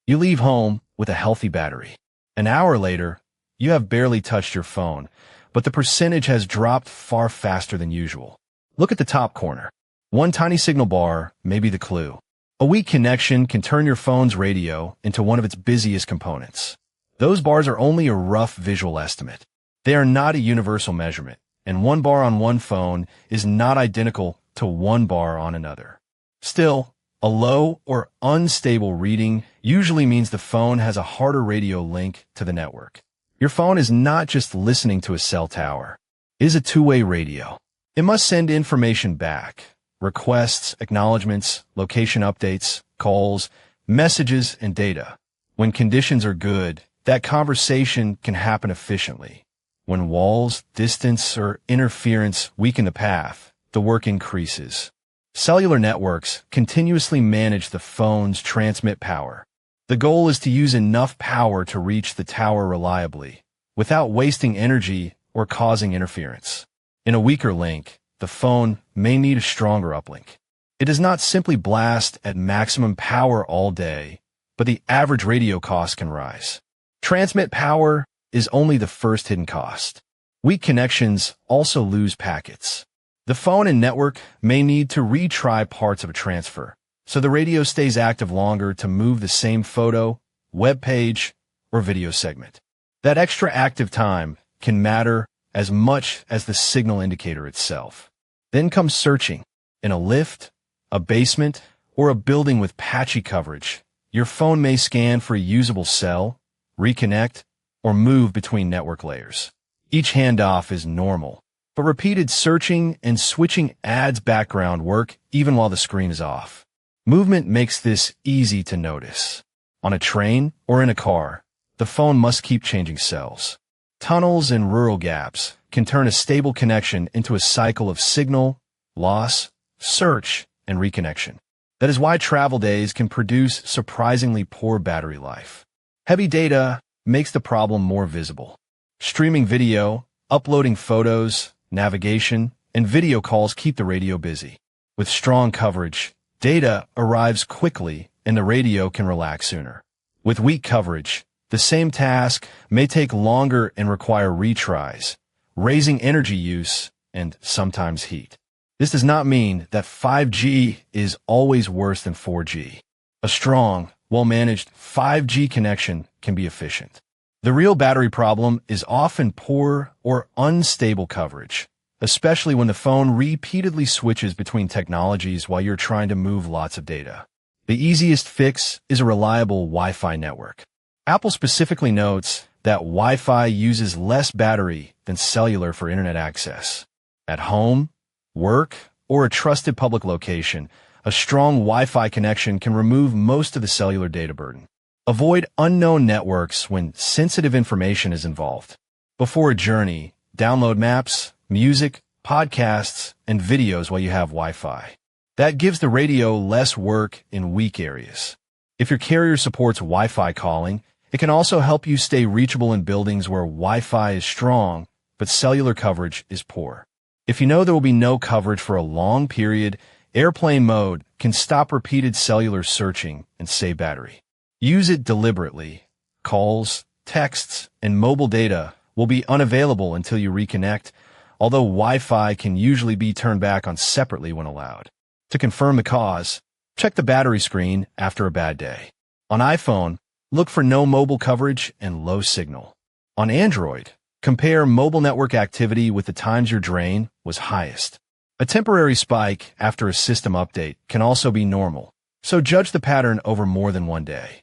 You leave home with a healthy battery. An hour later, you have barely touched your phone, but the percentage has dropped far faster than usual. Look at the top corner. One tiny signal bar may be the clue. A weak connection can turn your phone's radio into one of its busiest components. Those bars are only a rough visual estimate. They are not a universal measurement, and one bar on one phone is not identical to one bar on another. Still, a low or unstable reading usually means the phone has a harder radio link to the network. Your phone is not just listening to a cell tower. It is a two-way radio. It must send information back: requests, acknowledgments, location updates, calls, messages, and data. When conditions are good, that conversation can happen efficiently. When walls, distance, or interference weaken the path, the work increases. Cellular networks continuously manage the phone's transmit power. The goal is to use enough power to reach the tower reliably, without wasting energy or causing interference. In a weaker link, the phone may need a stronger uplink. It does not simply blast at maximum power all day, but the average radio cost can rise. Transmit power is only the first hidden cost. Weak connections also lose packets. The phone and network may need to retry parts of a transfer, so the radio stays active longer to move the same photo, web page, or video segment. That extra active time can matter as much as the signal indicator itself. Then comes searching. In a lift, a basement, or a building with patchy coverage, your phone may scan for a usable cell, reconnect, or move between network layers. Each handoff is normal, but repeated searching and switching adds background work even while the screen is off. Movement makes this easy to notice. On a train or in a car, the phone must keep changing cells. Tunnels and rural gaps can turn a stable connection into a cycle of signal, loss, search, and reconnection. That is why travel days can produce surprisingly poor battery life. Heavy data makes the problem more visible. Streaming video, uploading photos, navigation, and video calls keep the radio busy. With strong coverage, data arrives quickly and the radio can relax sooner. With weak coverage, the same task may take longer and require retries, raising energy use and sometimes heat. This does not mean that 5G is always worse than 4G. A strong, well-managed 5G connection can be efficient. The real battery problem is often poor or unstable coverage, especially when the phone repeatedly switches between technologies while you're trying to move lots of data. The easiest fix is a reliable Wi-Fi network. Apple specifically notes that Wi-Fi uses less battery than cellular for internet access. At home, work, or a trusted public location, a strong Wi-Fi connection can remove most of the cellular data burden. Avoid unknown networks when sensitive information is involved. Before a journey, download maps, music, podcasts, and videos while you have Wi-Fi. That gives the radio less work in weak areas. If your carrier supports Wi-Fi calling, it can also help you stay reachable in buildings where Wi-Fi is strong, but cellular coverage is poor. If you know there will be no coverage for a long period, airplane mode can stop repeated cellular searching and save battery. Use it deliberately. Calls, texts, and mobile data will be unavailable until you reconnect, although Wi-Fi can usually be turned back on separately when allowed. To confirm the cause, check the battery screen after a bad day. On iPhone, look for no mobile coverage and low signal. On Android, compare mobile network activity with the times your drain was highest. A temporary spike after a system update can also be normal, so judge the pattern over more than one day.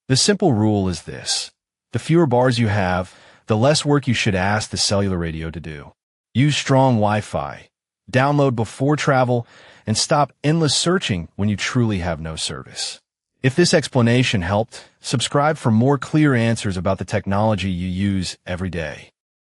The simple rule is this: the fewer bars you have, the less work you should ask the cellular radio to do. Use strong Wi-Fi, download before travel, and stop endless searching when you truly have no service. If this explanation helped, subscribe for more clear answers about the technology you use every day.